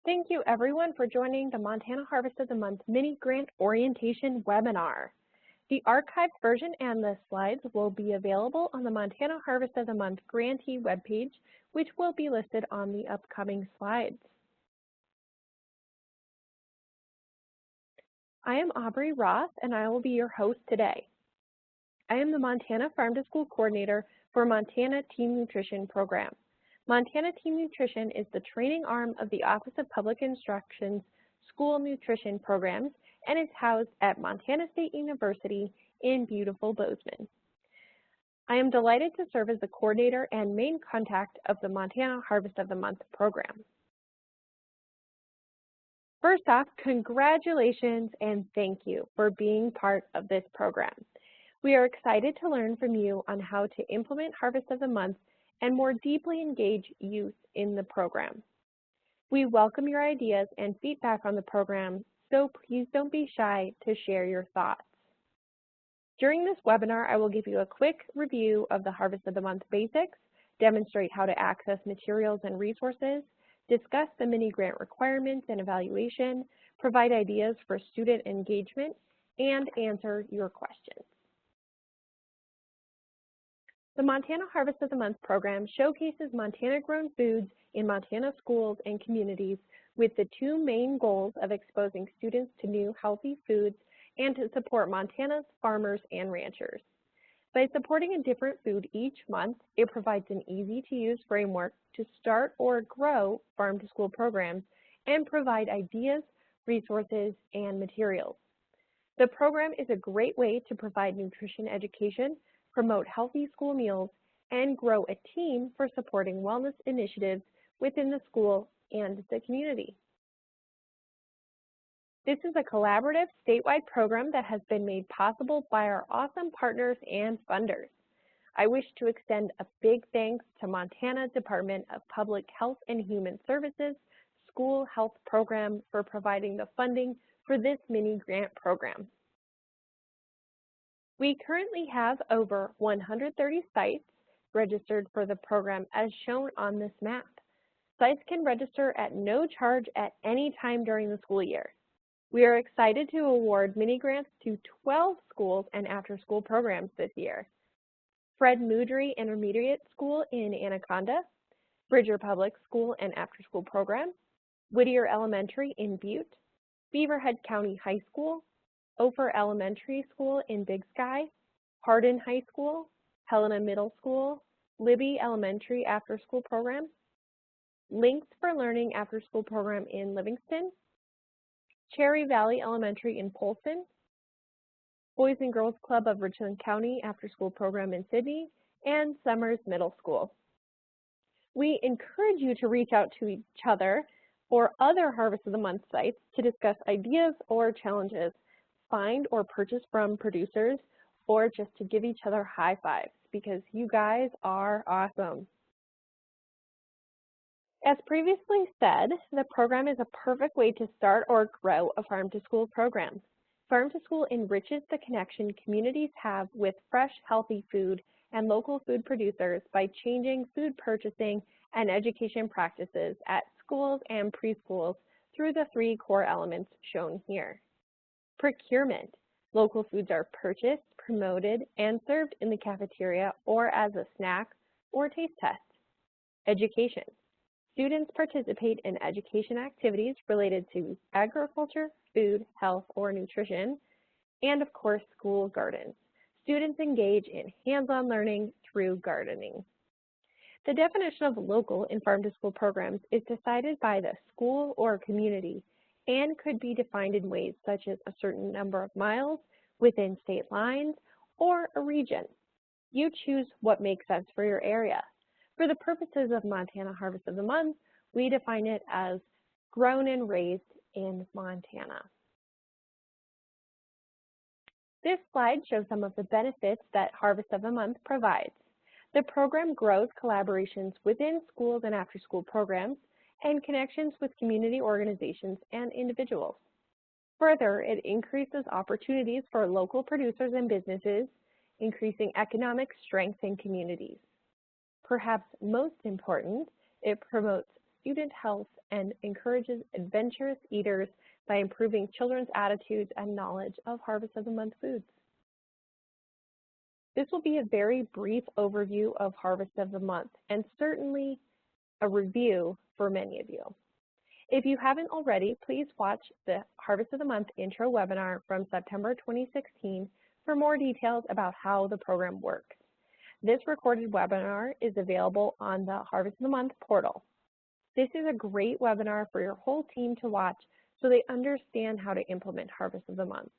Thank you everyone for joining the Montana Harvest of the Month Mini Grant Orientation webinar. The archived version and the slides will be available on the Montana Harvest of the Month grantee webpage, which will be listed on the upcoming slides. I am Aubrey Ross and I will be your host today. I am the Montana Farm to School Coordinator for Montana Team Nutrition Program. Montana Team Nutrition is the training arm of the Office of Public Instruction's School Nutrition Programs and is housed at Montana State University in beautiful Bozeman. I am delighted to serve as the coordinator and main contact of the Montana Harvest of the Month program. First off, congratulations and thank you for being part of this program. We are excited to learn from you on how to implement Harvest of the Month and more deeply engage youth in the program. We welcome your ideas and feedback on the program, so please don't be shy to share your thoughts. During this webinar, I will give you a quick review of the Harvest of the Month basics, demonstrate how to access materials and resources, discuss the MiniGrant requirements and evaluation, provide ideas for student engagement, and answer your questions. The Montana Harvest of the Month program showcases Montana-grown foods in Montana schools and communities with the two main goals of exposing students to new healthy foods and to support Montana's farmers and ranchers. By supporting a different food each month, it provides an easy-to-use framework to start or grow farm-to-school programs and provide ideas, resources, and materials. The program is a great way to provide nutrition education, promote healthy school meals, and grow a team for supporting wellness initiatives within the school and the community. This is a collaborative statewide program that has been made possible by our awesome partners and funders. I wish to extend a big thanks to Montana Department of Public Health and Human Services School Health Program for providing the funding for this mini grant program. We currently have over 130 sites registered for the program as shown on this map. Sites can register at no charge at any time during the school year. We are excited to award mini grants to 12 schools and after-school programs this year. Fred Moodry Intermediate School in Anaconda, Bridger Public School and after-school program, Whittier Elementary in Butte, Beaverhead County High School, Ophir Elementary School in Big Sky, Hardin High School, Helena Middle School, Libby Elementary After School Program, Links for Learning After School Program in Livingston, Cherry Valley Elementary in Polson, Boys and Girls Club of Richland County After School Program in Sydney, and Summers Middle School. We encourage you to reach out to each other or other Harvest of the Month sites to discuss ideas or challenges, find or purchase from producers, or just to give each other high fives because you guys are awesome. As previously said, the program is a perfect way to start or grow a farm-to-school program. Farm-to-school enriches the connection communities have with fresh, healthy food and local food producers by changing food purchasing and education practices at schools and preschools through the three core elements shown here. Procurement. Local foods are purchased, promoted, and served in the cafeteria or as a snack or taste test. Education. Students participate in education activities related to agriculture, food, health, or nutrition, and of course, school gardens. Students engage in hands-on learning through gardening. The definition of local in farm-to-school programs is decided by the school or community and could be defined in ways such as a certain number of miles within state lines or a region. You choose what makes sense for your area. For the purposes of Montana Harvest of the Month, we define it as grown and raised in Montana. This slide shows some of the benefits that Harvest of the Month provides. The program grows collaborations within schools and after-school programs and connections with community organizations and individuals. Further, it increases opportunities for local producers and businesses, increasing economic strength in communities. Perhaps most important, it promotes student health and encourages adventurous eaters by improving children's attitudes and knowledge of Harvest of the Month foods. This will be a very brief overview of Harvest of the Month and certainly a review for many of you. If you haven't already, please watch the Harvest of the Month intro webinar from September 2016 for more details about how the program works. This recorded webinar is available on the Harvest of the Month portal. This is a great webinar for your whole team to watch so they understand how to implement Harvest of the Month.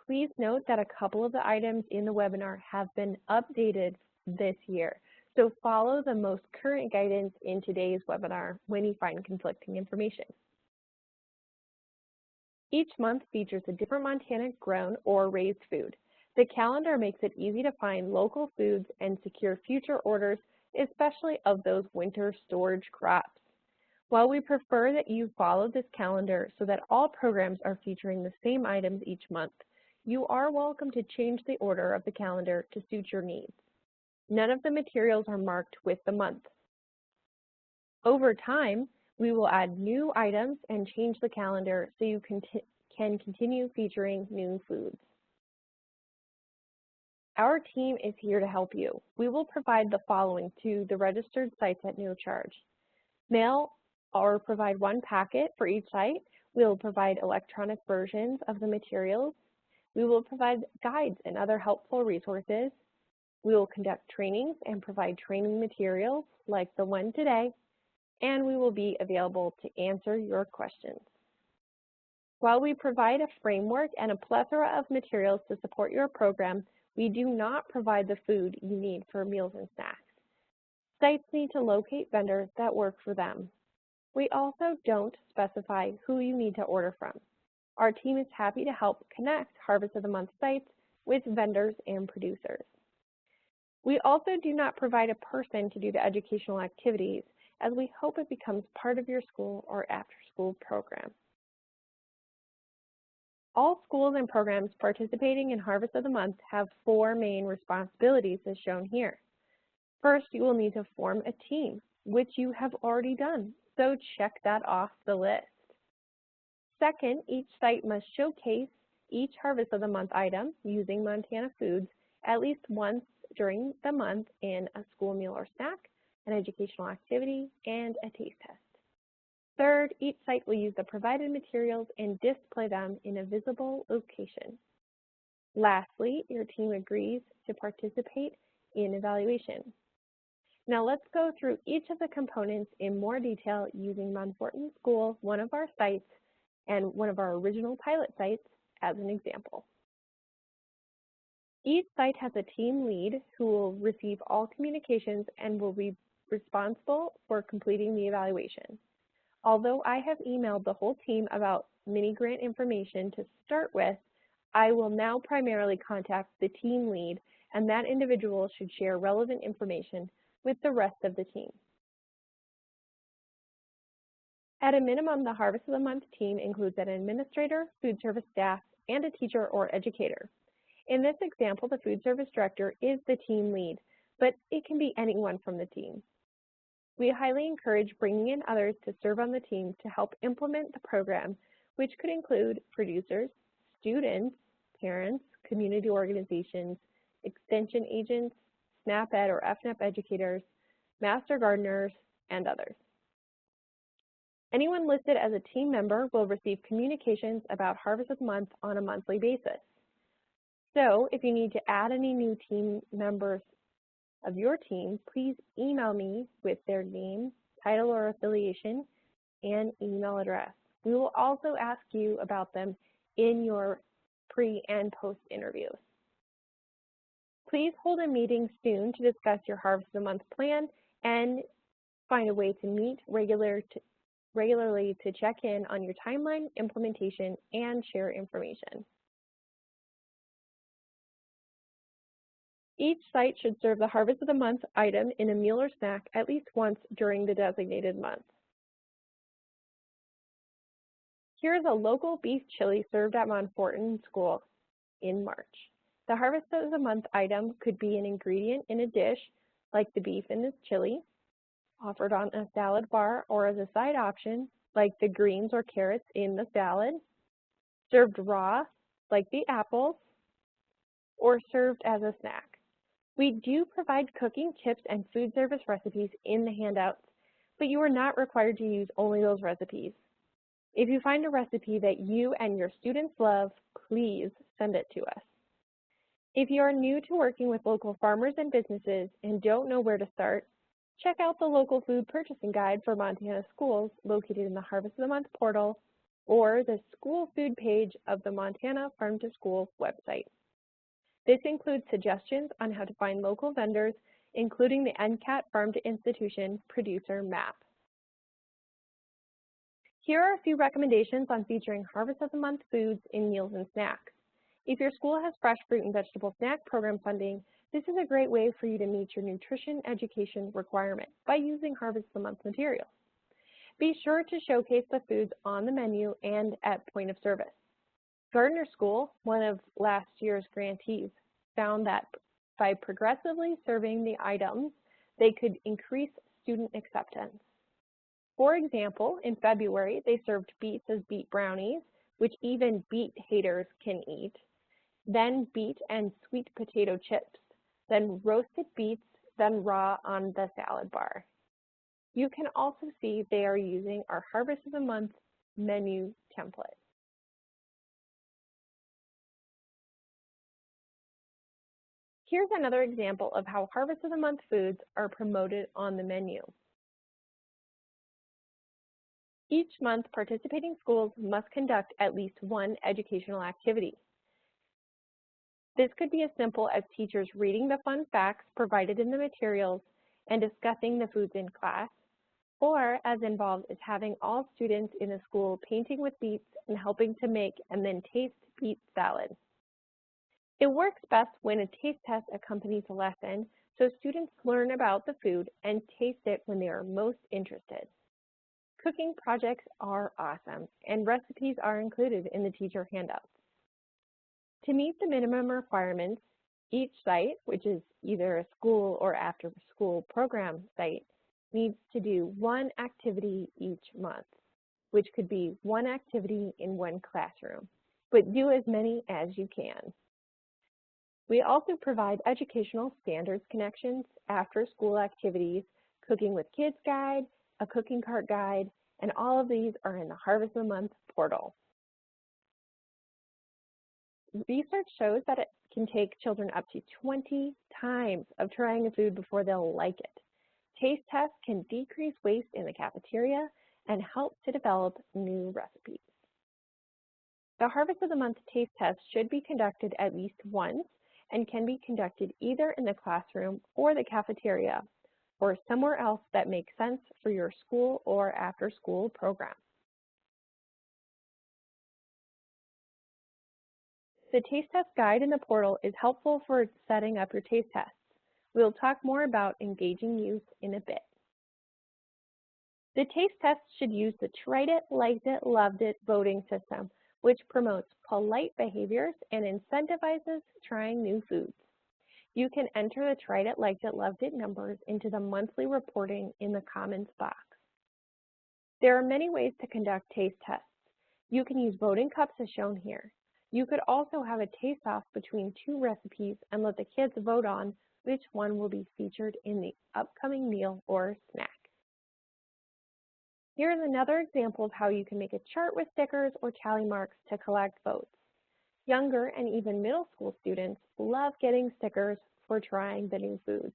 Please note that a couple of the items in the webinar have been updated this year, so follow the most current guidance in today's webinar when you find conflicting information. Each month features a different Montana grown or raised food. The calendar makes it easy to find local foods and secure future orders, especially of those winter storage crops. While we prefer that you follow this calendar so that all programs are featuring the same items each month, you are welcome to change the order of the calendar to suit your needs. None of the materials are marked with the month. Over time, we will add new items and change the calendar so you can continue featuring new foods. Our team is here to help you. We will provide the following to the registered sites at no charge. Mail or provide one packet for each site. We will provide electronic versions of the materials. We will provide guides and other helpful resources. We will conduct trainings and provide training materials like the one today, and we will be available to answer your questions. While we provide a framework and a plethora of materials to support your program, we do not provide the food you need for meals and snacks. Sites need to locate vendors that work for them. We also don't specify who you need to order from. Our team is happy to help connect Harvest of the Month sites with vendors and producers. We also do not provide a person to do the educational activities, as we hope it becomes part of your school or after-school program. All schools and programs participating in Harvest of the Month have 4 main responsibilities as shown here. First, you will need to form a team, which you have already done, so check that off the list. Second, each site must showcase each Harvest of the Month item using Montana foods at least once during the month in a school meal or snack, an educational activity, and a taste test. Third, each site will use the provided materials and display them in a visible location. Lastly, your team agrees to participate in evaluation. Now let's go through each of the components in more detail using Mount Fortin School, one of our sites, and one of our original pilot sites as an example. Each site has a team lead who will receive all communications and will be responsible for completing the evaluation. Although I have emailed the whole team about MiniGrant information to start with, I will now primarily contact the team lead, and that individual should share relevant information with the rest of the team. At a minimum, the Harvest of the Month team includes an administrator, food service staff, and a teacher or educator. In this example, the food service director is the team lead, but it can be anyone from the team. We highly encourage bringing in others to serve on the team to help implement the program, which could include producers, students, parents, community organizations, extension agents, SNAP-Ed or FNAP educators, master gardeners, and others. Anyone listed as a team member will receive communications about Harvest of the Month on a monthly basis. So if you need to add any new team members of your team, please email me with their name, title or affiliation, and email address. We will also ask you about them in your pre- and post-interviews. Please hold a meeting soon to discuss your Harvest of the Month plan and find a way to meet regularly to check in on your timeline, implementation, and share information. Each site should serve the Harvest of the Month item in a meal or snack at least once during the designated month. Here is a local beef chili served at Mount Fortin School in March. The Harvest of the Month item could be an ingredient in a dish, like the beef in this chili, offered on a salad bar or as a side option, like the greens or carrots in the salad, served raw, like the apples, or served as a snack. We do provide cooking tips and food service recipes in the handouts, but you are not required to use only those recipes. If you find a recipe that you and your students love, please send it to us. If you are new to working with local farmers and businesses and don't know where to start, check out the local food purchasing guide for Montana schools located in the Harvest of the Month portal or the school food page of the Montana Farm to School website. This includes suggestions on how to find local vendors, including the NCAT Farm to Institution producer map. Here are a few recommendations on featuring Harvest of the Month foods in meals and snacks. If your school has fresh fruit and vegetable snack program funding, this is a great way for you to meet your nutrition education requirement by using Harvest of the Month materials. Be sure to showcase the foods on the menu and at point of service. Gardner School, one of last year's grantees, found that by progressively serving the items, they could increase student acceptance. For example, in February, they served beets as beet brownies, which even beet haters can eat, then beet and sweet potato chips, then roasted beets, then raw on the salad bar. You can also see they are using our Harvest of the Month menu template. Here's another example of how Harvest of the Month foods are promoted on the menu. Each month, participating schools must conduct at least one educational activity. This could be as simple as teachers reading the fun facts provided in the materials and discussing the foods in class, or as involved as having all students in the school painting with beets and helping to make and then taste beet salad. It works best when a taste test accompanies a lesson, so students learn about the food and taste it when they are most interested. Cooking projects are awesome, and recipes are included in the teacher handouts. To meet the minimum requirements, each site, which is either a school or after-school program site, needs to do one activity each month, which could be one activity in one classroom, but do as many as you can. We also provide educational standards connections, after-school activities, Cooking with Kids guide, a cooking cart guide, and all of these are in the Harvest of the Month portal. Research shows that it can take children up to 20 times of trying a food before they'll like it. Taste tests can decrease waste in the cafeteria and help to develop new recipes. The Harvest of the Month taste test should be conducted at least once and can be conducted either in the classroom or the cafeteria or somewhere else that makes sense for your school or after-school program. The taste test guide in the portal is helpful for setting up your taste tests. We'll talk more about engaging youth in a bit. The taste test should use the Tried It, Liked It, Loved It voting system, which promotes polite behaviors and incentivizes trying new foods. You can enter the Tried It, Liked It, Loved It numbers into the monthly reporting in the comments box. There are many ways to conduct taste tests. You can use voting cups as shown here. You could also have a taste-off between two recipes and let the kids vote on which one will be featured in the upcoming meal or snack. Here is another example of how you can make a chart with stickers or tally marks to collect votes. Younger and even middle school students love getting stickers for trying the new foods,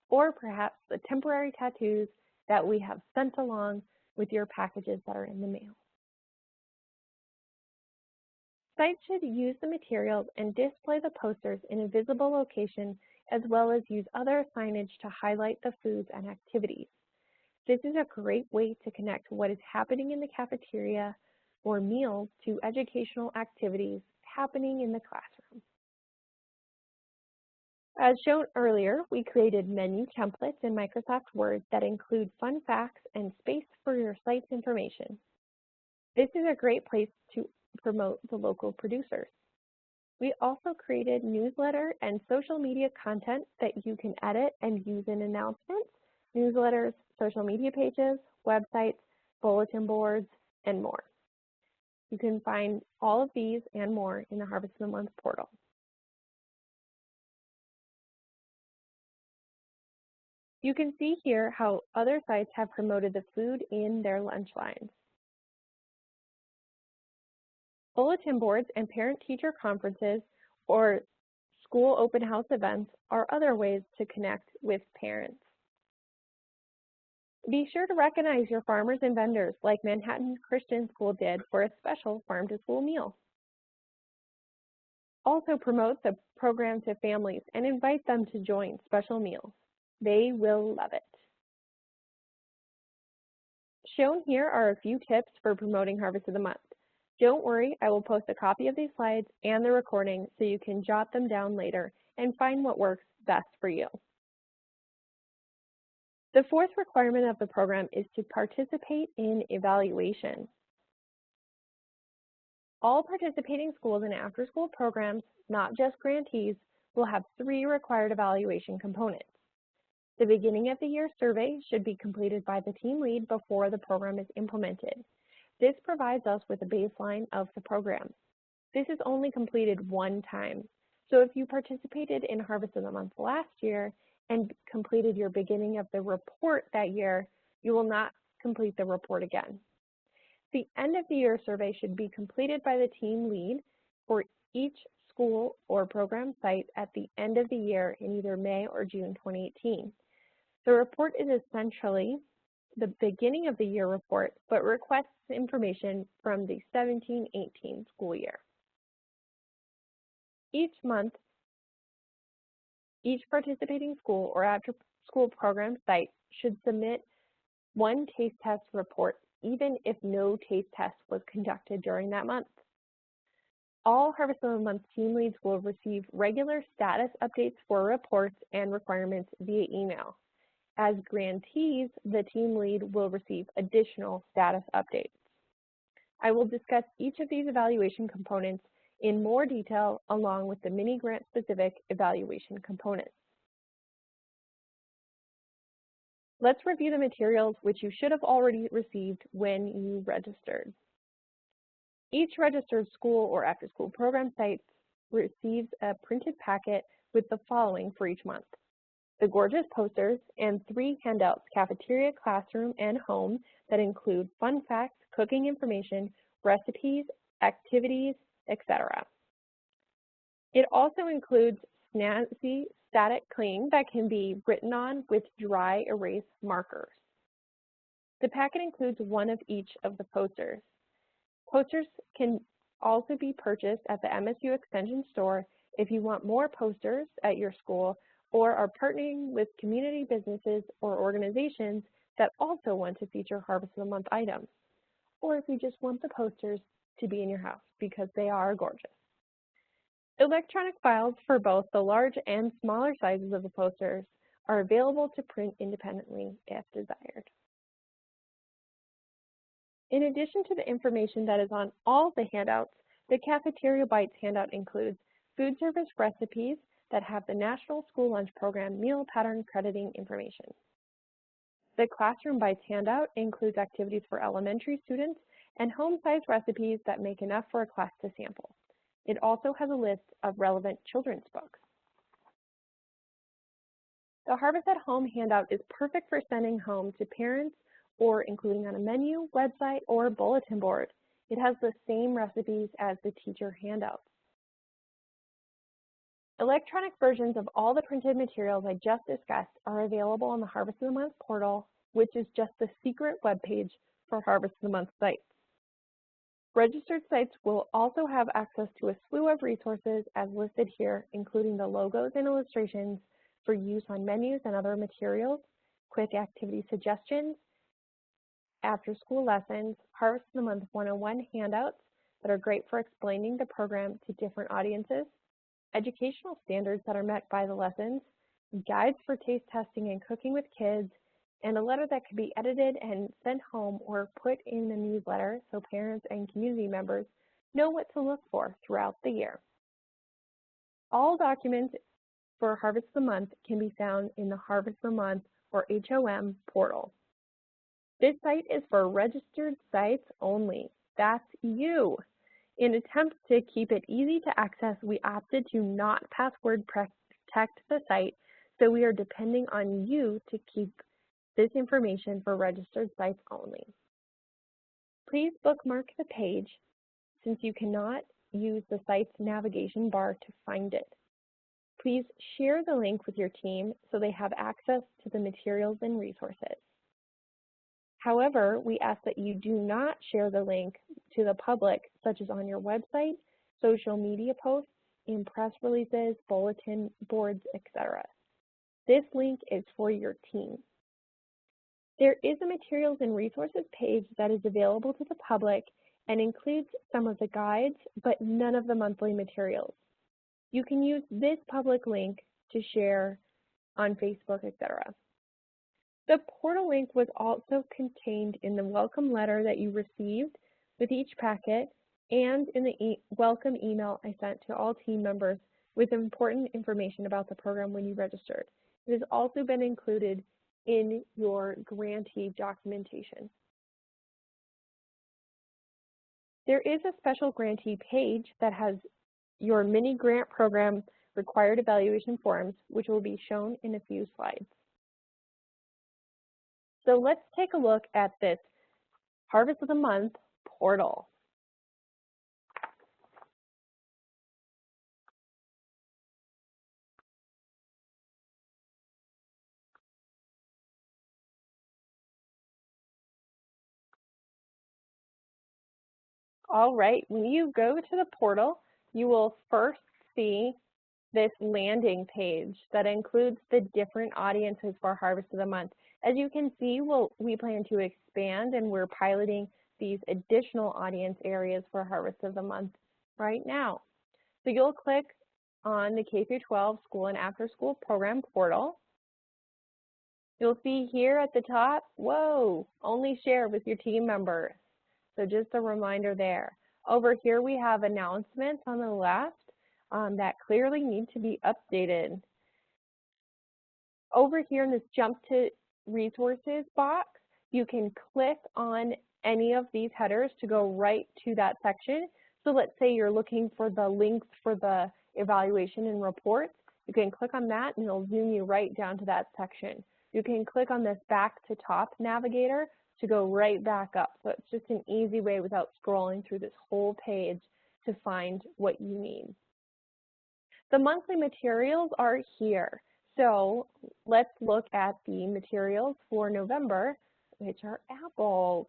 or perhaps the temporary tattoos that we have sent along with your packages that are in the mail. Sites should use the materials and display the posters in a visible location, as well as use other signage to highlight the foods and activities. This is a great way to connect what is happening in the cafeteria or meals to educational activities happening in the classroom. As shown earlier, we created menu templates in Microsoft Word that include fun facts and space for your site's information. This is a great place to promote the local producers. We also created newsletter and social media content that you can edit and use in announcements, newsletters, social media pages, websites, bulletin boards, and more. You can find all of these and more in the Harvest of the Month portal. You can see here how other sites have promoted the food in their lunch lines. Bulletin boards and parent-teacher conferences or school open house events are other ways to connect with parents. Be sure to recognize your farmers and vendors like Manhattan Christian School did for a special farm-to-school meal. Also promote the program to families and invite them to join special meals. They will love it. Shown here are a few tips for promoting Harvest of the Month. Don't worry, I will post a copy of these slides and the recording so you can jot them down later and find what works best for you. The fourth requirement of the program is to participate in evaluation. All participating schools and after-school programs, not just grantees, will have 3 required evaluation components. The beginning of the year survey should be completed by the team lead before the program is implemented. This provides us with a baseline of the program. This is only completed one time. So if you participated in Harvest of the Month last year and completed your beginning of the report that year, you will not complete the report again. The end of the year survey should be completed by the team lead for each school or program site at the end of the year in either May or June 2018. The report is essentially the beginning of the year report, but requests information from the 17-18 school year. Each month, each participating school or after-school program site should submit one taste test report, even if no taste test was conducted during that month. All Harvest of the Month team leads will receive regular status updates for reports and requirements via email. As grantees, the team lead will receive additional status updates. I will discuss each of these evaluation components in more detail along with the MiniGrant specific evaluation components. Let's review the materials which you should have already received when you registered. Each registered school or after-school program site receives a printed packet with the following for each month: the gorgeous posters and 3 handouts, cafeteria, classroom, and home, that include fun facts, cooking information, recipes, activities, etc. It also includes snazzy static cling that can be written on with dry erase markers. The packet includes one of each of the posters. Posters can also be purchased at the MSU Extension store if you want more posters at your school or are partnering with community businesses or organizations that also want to feature Harvest of the Month items, or if you just want the posters to be in your house because they are gorgeous. Electronic files for both the large and smaller sizes of the posters are available to print independently if desired. In addition to the information that is on all the handouts, the Cafeteria Bites handout includes food service recipes that have the National School Lunch Program meal pattern crediting information. The Classroom Bites handout includes activities for elementary students and home-sized recipes that make enough for a class to sample. It also has a list of relevant children's books. The Harvest at Home handout is perfect for sending home to parents or including on a menu, website, or bulletin board. It has the same recipes as the teacher handouts. Electronic versions of all the printed materials I just discussed are available on the Harvest of the Month portal, which is just the secret webpage for Harvest of the Month sites. Registered sites will also have access to a slew of resources as listed here, including the logos and illustrations for use on menus and other materials, quick activity suggestions, after-school lessons, Harvest of the Month 101 handouts that are great for explaining the program to different audiences, educational standards that are met by the lessons, guides for taste testing and cooking with kids, and a letter that can be edited and sent home or put in the newsletter so parents and community members know what to look for throughout the year. All documents for Harvest of the Month can be found in the Harvest of the Month or HOM Portal. This site is for registered sites only. That's you. In attempt to keep it easy to access, we opted to not password protect the site, so we are depending on you to keep this information for registered sites only. Please bookmark the page since you cannot use the site's navigation bar to find it. Please share the link with your team so they have access to the materials and resources. However, we ask that you do not share the link to the public, such as on your website, social media posts, in press releases, bulletin boards, etc. This link is for your team. There is a materials and resources page that is available to the public and includes some of the guides, but none of the monthly materials. You can use this public link to share on Facebook, etc. The portal link was also contained in the welcome letter that you received with each packet and in the welcome email I sent to all team members with important information about the program when you registered. It has also been included in your grantee documentation. There is a special grantee page that has your MiniGrant program required evaluation forms, which will be shown in a few slides. So let's take a look at this Harvest of the Month portal. All right, when you go to the portal, you will first see this landing page that includes the different audiences for Harvest of the Month. As you can see, we plan to expand and we're piloting these additional audience areas for Harvest of the Month right now. So you'll click on the K-12 School and After School Program portal. You'll see here at the top, whoa, only share with your team members. So just a reminder there. Over here we have announcements on the left that clearly need to be updated. Over here in this Jump to Resources box, you can click on any of these headers to go right to that section. So let's say you're looking for the links for the evaluation and reports. You can click on that and it'll zoom you right down to that section. You can click on this back to top navigator to go right back up. So it's just an easy way without scrolling through this whole page to find what you need. The monthly materials are here. So let's look at the materials for November, which are apples.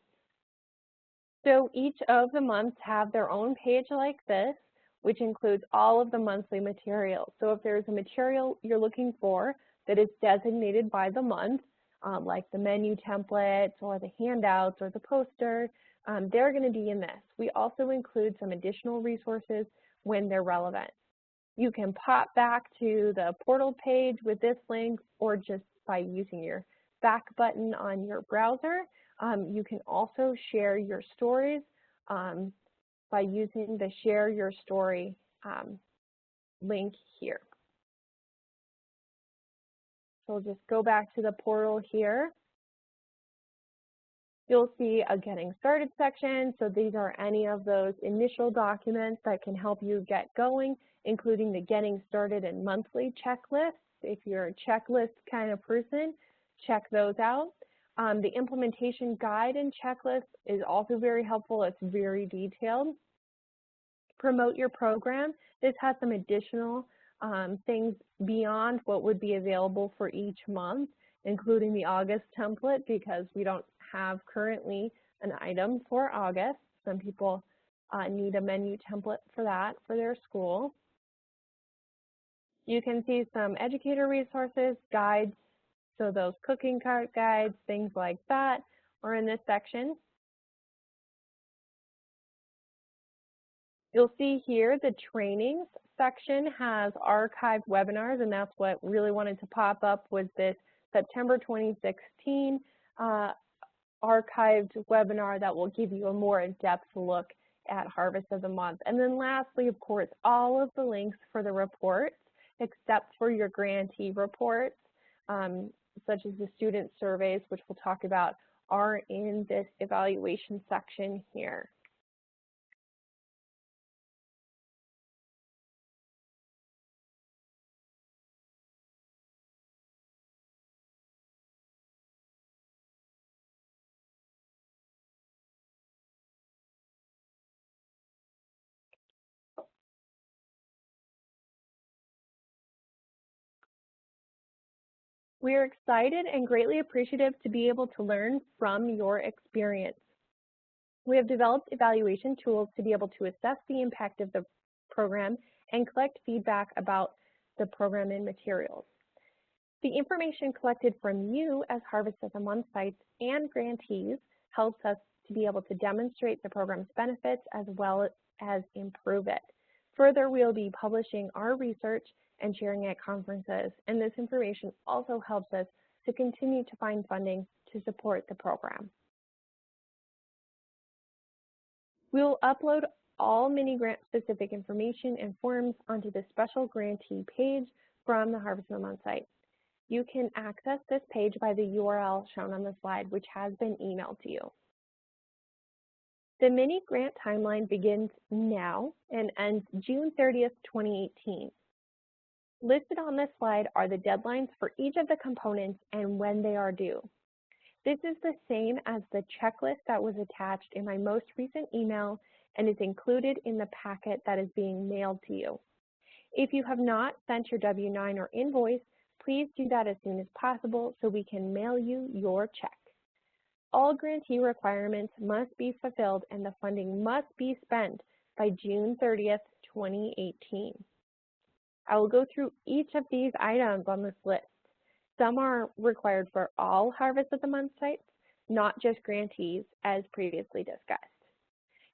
So each of the months have their own page like this, which includes all of the monthly materials. So if there's a material you're looking for that is designated by the month, like the menu templates or the handouts or the poster, they're going to be in this. We also include some additional resources when they're relevant. You can pop back to the portal page with this link or just by using your back button on your browser. You can also share your stories by using the Share Your Story link here. So we'll just go back to the portal here. You'll see a Getting Started section. So these are any of those initial documents that can help you get going, including the Getting Started and monthly checklists. If you're a checklist kind of person, check those out. The implementation guide and checklist is also very helpful. It's very detailed. Promote your program. This has some additional things beyond what would be available for each month, including the August template, because we don't have currently an item for August. Some people need a menu template for that for their school. You can see some educator resources, guides, so those cooking cart guides, things like that are in this section. You'll see here the trainings section has archived webinars, and that's what really wanted to pop up was this September 2016 archived webinar that will give you a more in-depth look at Harvest of the Month. And then lastly, of course, all of the links for the reports, except for your grantee reports, such as the student surveys, which we'll talk about, are in this evaluation section here. We are excited and greatly appreciative to be able to learn from your experience. We have developed evaluation tools to be able to assess the impact of the program and collect feedback about the program and materials. The information collected from you as Harvest of the Month sites and grantees helps us to be able to demonstrate the program's benefits as well as improve it. Further, we will be publishing our research and sharing at conferences, and this information also helps us to continue to find funding to support the program. We will upload all MiniGrant specific information and forms onto the special grantee page from the Harvest of the Month site. You can access this page by the URL shown on the slide, which has been emailed to you. The MiniGrant timeline begins now and ends June 30th, 2018. Listed on this slide are the deadlines for each of the components and when they are due. This is the same as the checklist that was attached in my most recent email and is included in the packet that is being mailed to you. If you have not sent your W-9 or invoice, please do that as soon as possible so we can mail you your check. All grantee requirements must be fulfilled and the funding must be spent by June 30th, 2018. I will go through each of these items on this list. Some are required for all Harvest of the Month sites, not just grantees, as previously discussed.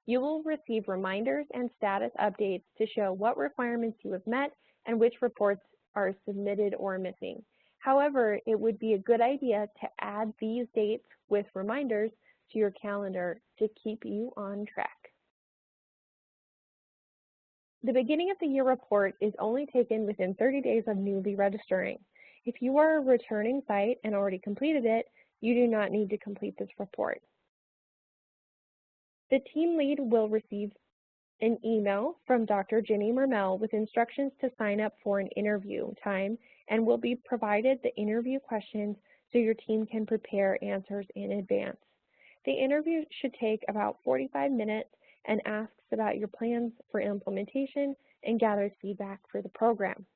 You will receive reminders and status updates to show what requirements you have met and which reports are submitted or missing. However, it would be a good idea to add these dates with reminders to your calendar to keep you on track. The beginning of the year report is only taken within 30 days of newly registering. If you are a returning site and already completed it, you do not need to complete this report. The team lead will receive an email from Dr. Ginny Mermel with instructions to sign up for an interview time and will be provided the interview questions so your team can prepare answers in advance. The interview should take about 45 minutes and asks about your plans for implementation and gathers feedback for the program.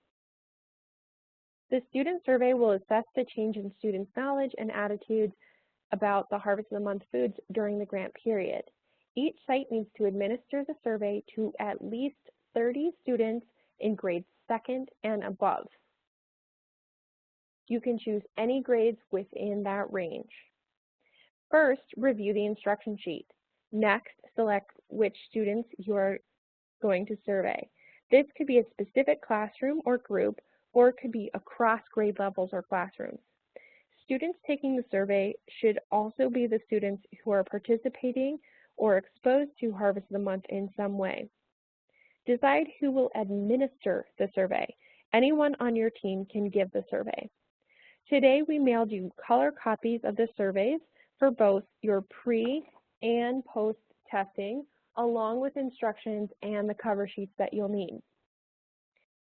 The student survey will assess the change in students' knowledge and attitudes about the Harvest of the Month foods during the grant period. Each site needs to administer the survey to at least 30 students in grades 2nd and above. You can choose any grades within that range. First, review the instruction sheet. Next, select which students you are going to survey. This could be a specific classroom or group, or it could be across grade levels or classrooms. Students taking the survey should also be the students who are participating or exposed to Harvest of the Month in some way. Decide who will administer the survey. Anyone on your team can give the survey. Today, we mailed you color copies of the surveys for both your pre- and post-testing, along with instructions and the cover sheets that you'll need.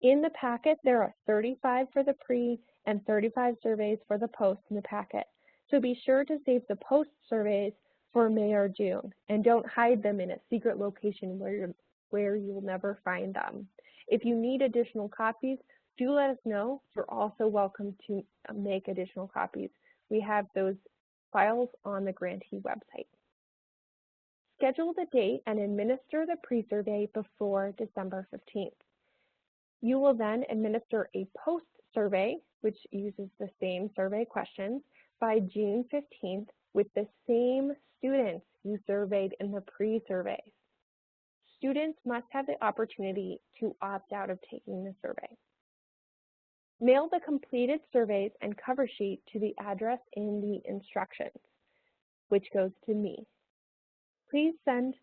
In the packet, there are 35 for the pre and 35 surveys for the post in the packet. So be sure to save the post surveys for May or June, and don't hide them in a secret location where you'll never find them. If you need additional copies, do let us know. You're also welcome to make additional copies. We have those files on the grantee website. Schedule the date and administer the pre-survey before December 15th. You will then administer a post-survey, which uses the same survey questions, by June 15th with the same students you surveyed in the pre-surveys. Students must have the opportunity to opt out of taking the survey. Mail the completed surveys and cover sheet to the address in the instructions, which goes to me. Please send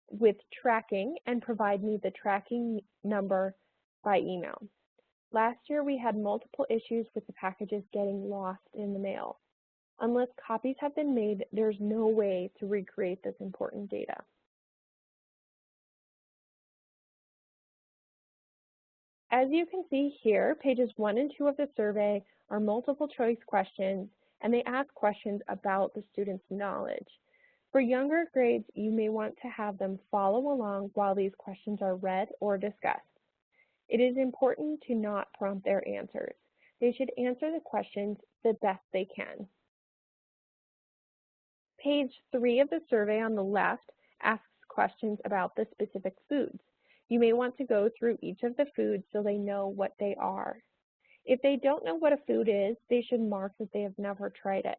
with tracking and provide me the tracking number by email. Last year, we had multiple issues with the packages getting lost in the mail. Unless copies have been made, there's no way to recreate this important data. As you can see here, pages 1 and 2 of the survey are multiple choice questions, and they ask questions about the student's knowledge. For younger grades, you may want to have them follow along while these questions are read or discussed. It is important to not prompt their answers. They should answer the questions the best they can. Page 3 of the survey on the left asks questions about the specific foods. You may want to go through each of the foods so they know what they are. If they don't know what a food is, they should mark that they have never tried it.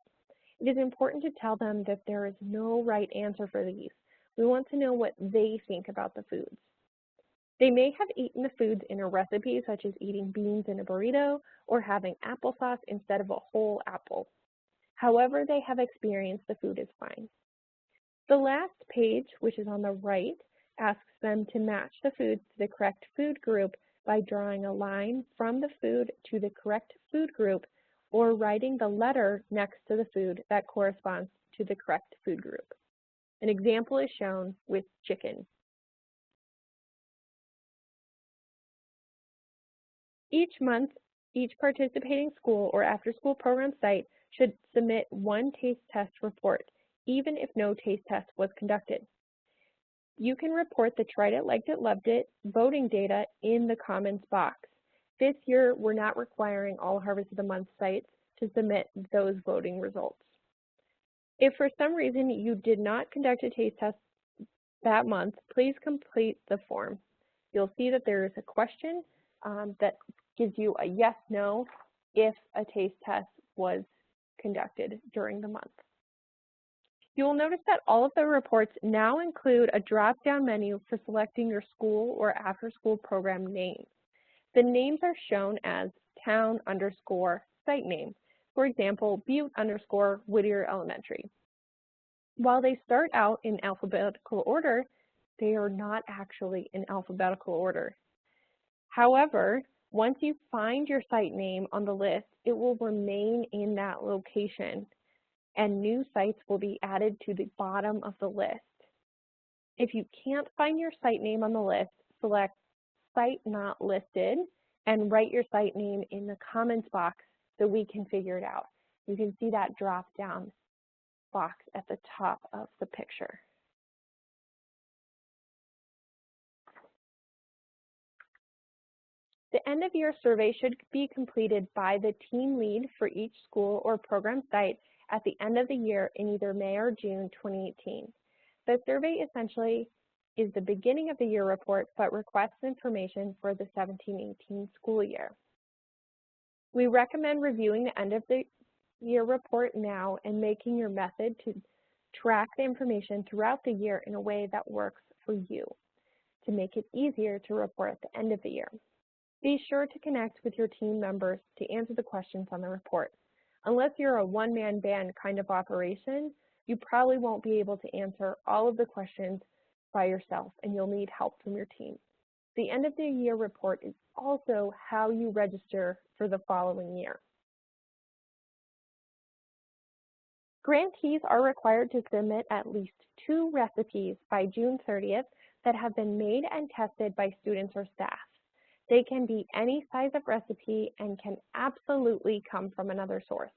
It is important to tell them that there is no right answer for these. We want to know what they think about the foods. They may have eaten the foods in a recipe, such as eating beans in a burrito or having applesauce instead of a whole apple. However they have experienced the food is fine. The last page, which is on the right, asks them to match the foods to the correct food group by drawing a line from the food to the correct food group or writing the letter next to the food that corresponds to the correct food group. An example is shown with chicken. Each month, each participating school or after-school program site should submit one taste test report, even if no taste test was conducted. You can report the tried it, liked it, loved it voting data in the comments box. This year, we're not requiring all Harvest of the Month sites to submit those voting results. If for some reason you did not conduct a taste test that month, please complete the form. You'll see that there is a question that gives you a yes, no if a taste test was conducted during the month. You will notice that all of the reports now include a drop-down menu for selecting your school or after-school program name. The names are shown as town_site name. For example, Butte_Whittier Elementary. While they start out in alphabetical order, they are not actually in alphabetical order. However, once you find your site name on the list, it will remain in that location, and new sites will be added to the bottom of the list. If you can't find your site name on the list, select Site Not Listed and write your site name in the comments box so we can figure it out. You can see that drop-down box at the top of the picture. The end-of-year survey should be completed by the team lead for each school or program site at the end of the year in either May or June 2018. The survey essentially is the beginning of the year report, but requests information for the 17-18 school year. We recommend reviewing the end of the year report now and making your method to track the information throughout the year in a way that works for you to make it easier to report at the end of the year. Be sure to connect with your team members to answer the questions on the report. Unless you're a one-man band kind of operation, you probably won't be able to answer all of the questions by yourself, and you'll need help from your team. The end of the year report is also how you register for the following year. Grantees are required to submit at least 2 recipes by June 30th that have been made and tested by students or staff. They can be any size of recipe and can absolutely come from another source.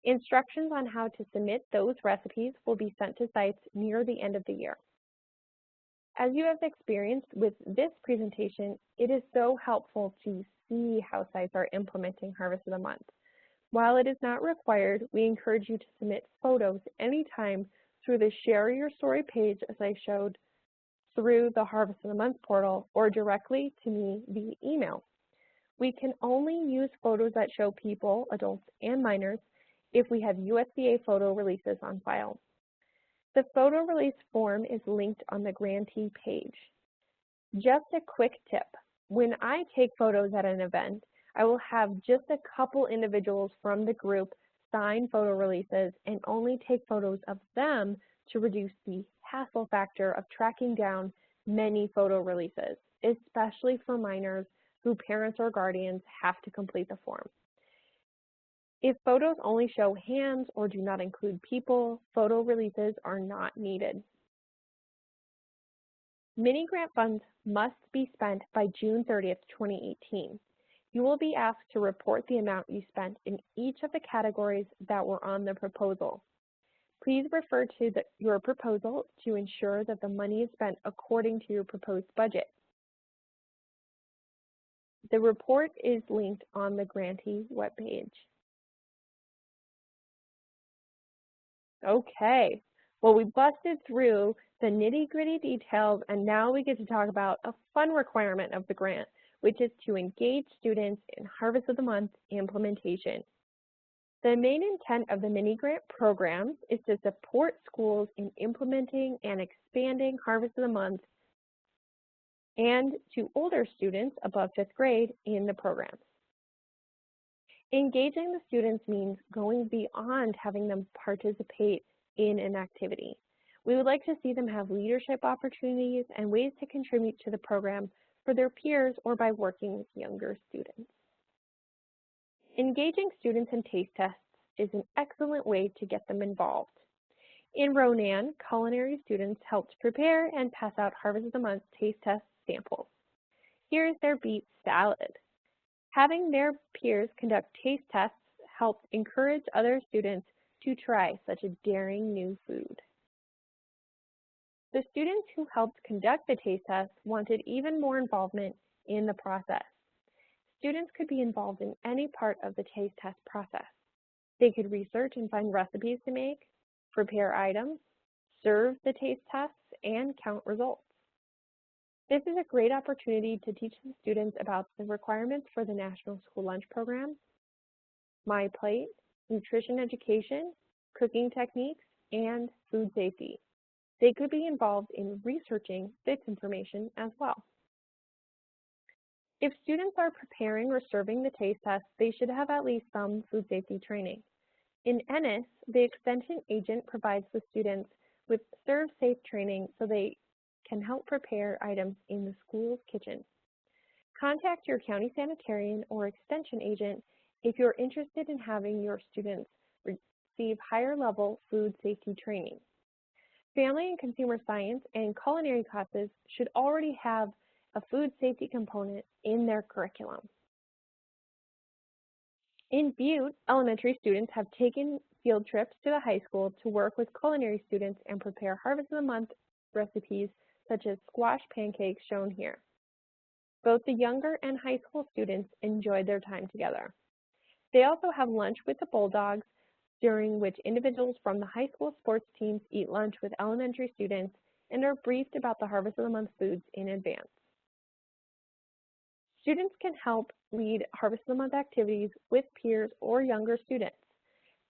Instructions on how to submit those recipes will be sent to sites near the end of the year. As you have experienced with this presentation, it is so helpful to see how sites are implementing Harvest of the Month. While it is not required, we encourage you to submit photos anytime through the Share Your Story page, as I showed, through the Harvest of the Month portal, or directly to me via email. We can only use photos that show people, adults and minors, if we have USDA photo releases on file. The photo release form is linked on the grantee page. Just a quick tip, when I take photos at an event, I will have just a couple individuals from the group sign photo releases and only take photos of them to reduce the hassle factor of tracking down many photo releases, especially for minors whose parents or guardians have to complete the form. If photos only show hands or do not include people, photo releases are not needed. MiniGrant funds must be spent by June 30th, 2018. You will be asked to report the amount you spent in each of the categories that were on the proposal. Please refer to your proposal to ensure that the money is spent according to your proposed budget. The report is linked on the grantee webpage. Okay, well, we busted through the nitty-gritty details, and now we get to talk about a fun requirement of the grant, which is to engage students in Harvest of the Month implementation. The main intent of the MiniGrant program is to support schools in implementing and expanding Harvest of the Month and to older students above 5th grade in the programs. Engaging the students means going beyond having them participate in an activity. We would like to see them have leadership opportunities and ways to contribute to the program for their peers or by working with younger students. Engaging students in taste tests is an excellent way to get them involved. In Ronan, culinary students helped prepare and pass out Harvest of the Month taste test samples. Here is their beet salad. Having their peers conduct taste tests helped encourage other students to try such a daring new food. The students who helped conduct the taste test wanted even more involvement in the process. Students could be involved in any part of the taste test process. They could research and find recipes to make, prepare items, serve the taste tests, and count results. This is a great opportunity to teach the students about the requirements for the National School Lunch Program, My Plate, nutrition education, cooking techniques, and food safety. They could be involved in researching this information as well. If students are preparing or serving the taste test, they should have at least some food safety training. In Ennis, the extension agent provides the students with serve safe training so they can help prepare items in the school's kitchen. Contact your county sanitarian or extension agent if you're interested in having your students receive higher level food safety training. Family and consumer science and culinary classes should already have a food safety component in their curriculum. In Butte, elementary students have taken field trips to the high school to work with culinary students and prepare Harvest of the Month recipes such as squash pancakes shown here. Both the younger and high school students enjoyed their time together. They also have lunch with the Bulldogs, during which individuals from the high school sports teams eat lunch with elementary students and are briefed about the Harvest of the Month foods in advance. Students can help lead Harvest of the Month activities with peers or younger students.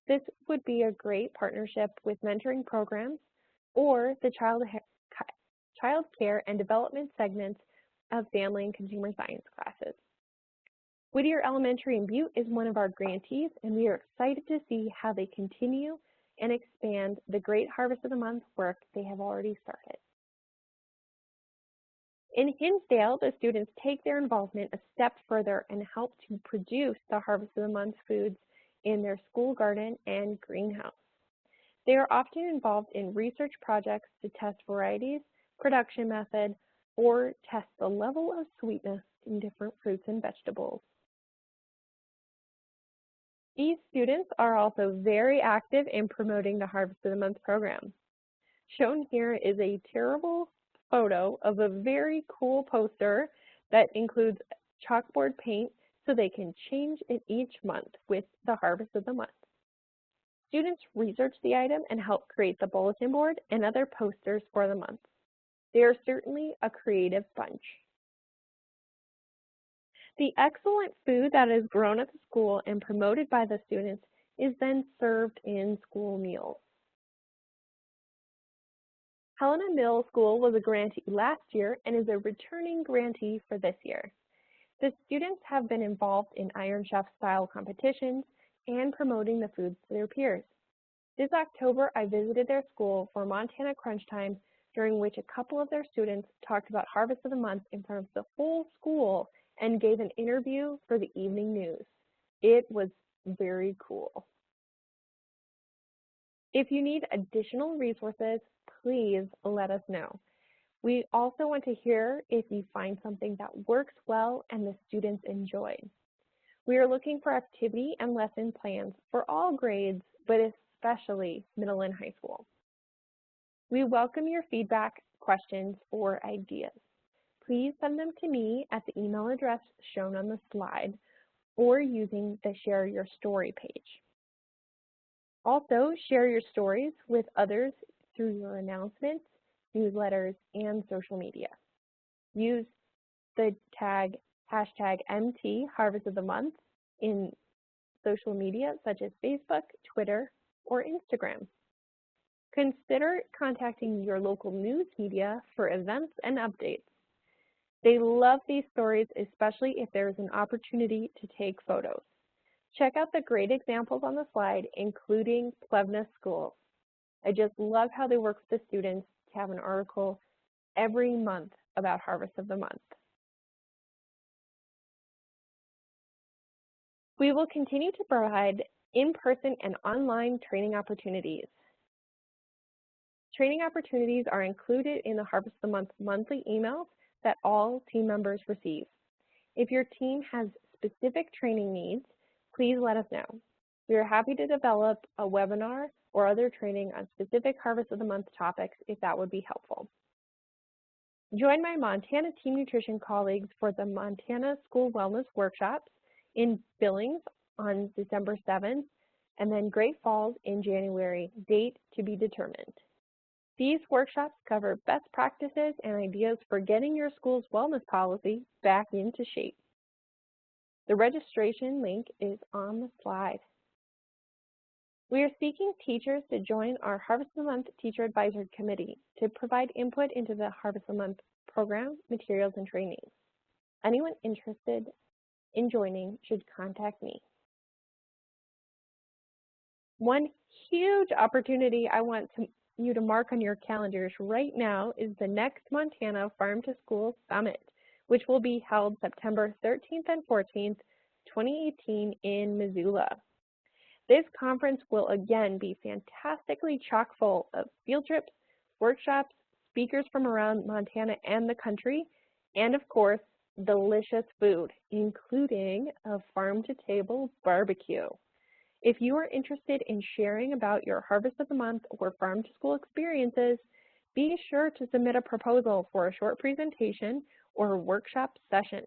This would be a great partnership with mentoring programs or the child care and development segments of family and consumer science classes. Whittier Elementary in Butte is one of our grantees, and we are excited to see how they continue and expand the great Harvest of the Month work they have already started. In Hinsdale, the students take their involvement a step further and help to produce the Harvest of the Month foods in their school garden and greenhouse. They are often involved in research projects to test varieties, production method, or test the level of sweetness in different fruits and vegetables. These students are also very active in promoting the Harvest of the Month program. Shown here is a terrible photo of a very cool poster that includes chalkboard paint so they can change it each month with the Harvest of the Month. Students research the item and help create the bulletin board and other posters for the month. They are certainly a creative bunch. The excellent food that is grown at the school and promoted by the students is then served in school meals. Helena Middle School was a grantee last year and is a returning grantee for this year. The students have been involved in Iron Chef style competitions and promoting the foods to their peers. This October, I visited their school for Montana Crunch Time, during which a couple of their students talked about Harvest of the Month in front of the whole school and gave an interview for the evening news. It was Very cool. If you need additional resources, please let us know. We also want to hear if you find something that works well and the students enjoy. We are looking for activity and lesson plans for all grades, but especially middle and high school. We welcome your feedback, questions, or ideas. Please send them to me at the email address shown on the slide or using the Share Your Story page. Also, share your stories with others through your announcements, newsletters, and social media. Use the hashtag MT Harvest of the Month in social media such as Facebook, Twitter, or Instagram. Consider contacting your local news media for events and updates. They love these stories, especially if there is an opportunity to take photos. Check out the great examples on the slide, including Plevna Schools. I just love how they work with the students to have an article every month about Harvest of the Month. We will continue to provide in-person and online training opportunities. Training opportunities are included in the Harvest of the Month monthly emails that all team members receive. If your team has specific training needs, please let us know. We are happy to develop a webinar or other training on specific Harvest of the Month topics if that would be helpful. Join my Montana Team Nutrition colleagues for the Montana School Wellness Workshops in Billings on December 7th, and then Great Falls in January, date to be determined. These workshops cover best practices and ideas for getting your school's wellness policy back into shape. The registration link is on the slide. We are seeking teachers to join our Harvest of the Month Teacher Advisory Committee to provide input into the Harvest of the Month program, materials, and training. Anyone interested in joining should contact me. One huge opportunity I want you to mark on your calendars right now is the next Montana Farm to School Summit, which will be held September 13th and 14th, 2018 in Missoula. This conference will again be fantastically chock full of field trips, workshops, speakers from around Montana and the country, and of course, delicious food, including a farm-to-table barbecue. If you are interested in sharing about your Harvest of the Month or farm-to-school experiences, be sure to submit a proposal for a short presentation or a workshop session.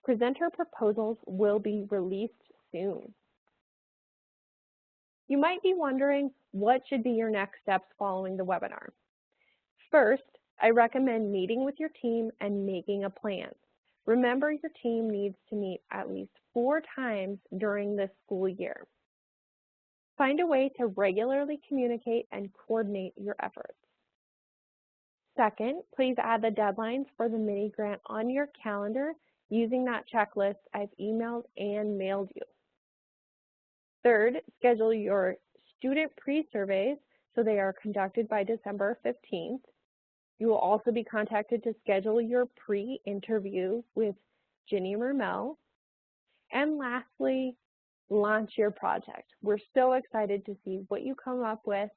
Presenter proposals will be released soon. You might be wondering what should be your next steps following the webinar. First, I recommend meeting with your team and making a plan. Remember, your team needs to meet at least 4 times during this school year. Find a way to regularly communicate and coordinate your efforts. Second, please add the deadlines for the MiniGrant on your calendar using that checklist I've emailed and mailed you. Third, schedule your student pre-surveys so they are conducted by December 15th. You will also be contacted to schedule your pre-interview with Ginny Mermel. And lastly, launch your project. We're so excited to see what you come up with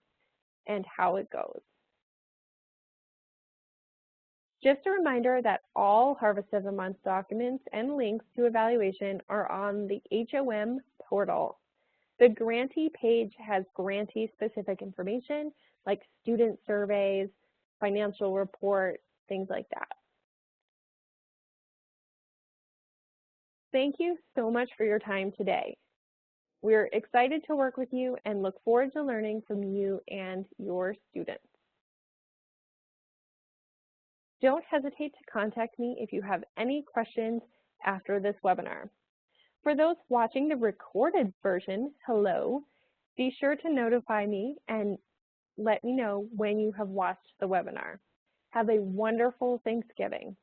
and how it goes. Just a reminder that all Harvest of the Month documents and links to evaluation are on the HOM Portal. The grantee page has grantee-specific information like student surveys, financial report, things like that. Thank you so much for your time today. We're excited to work with you and look forward to learning from you and your students. Don't hesitate to contact me if you have any questions after this webinar. For those watching the recorded version, hello. Be sure to notify me and let me know when you have watched the webinar. Have a wonderful Thanksgiving.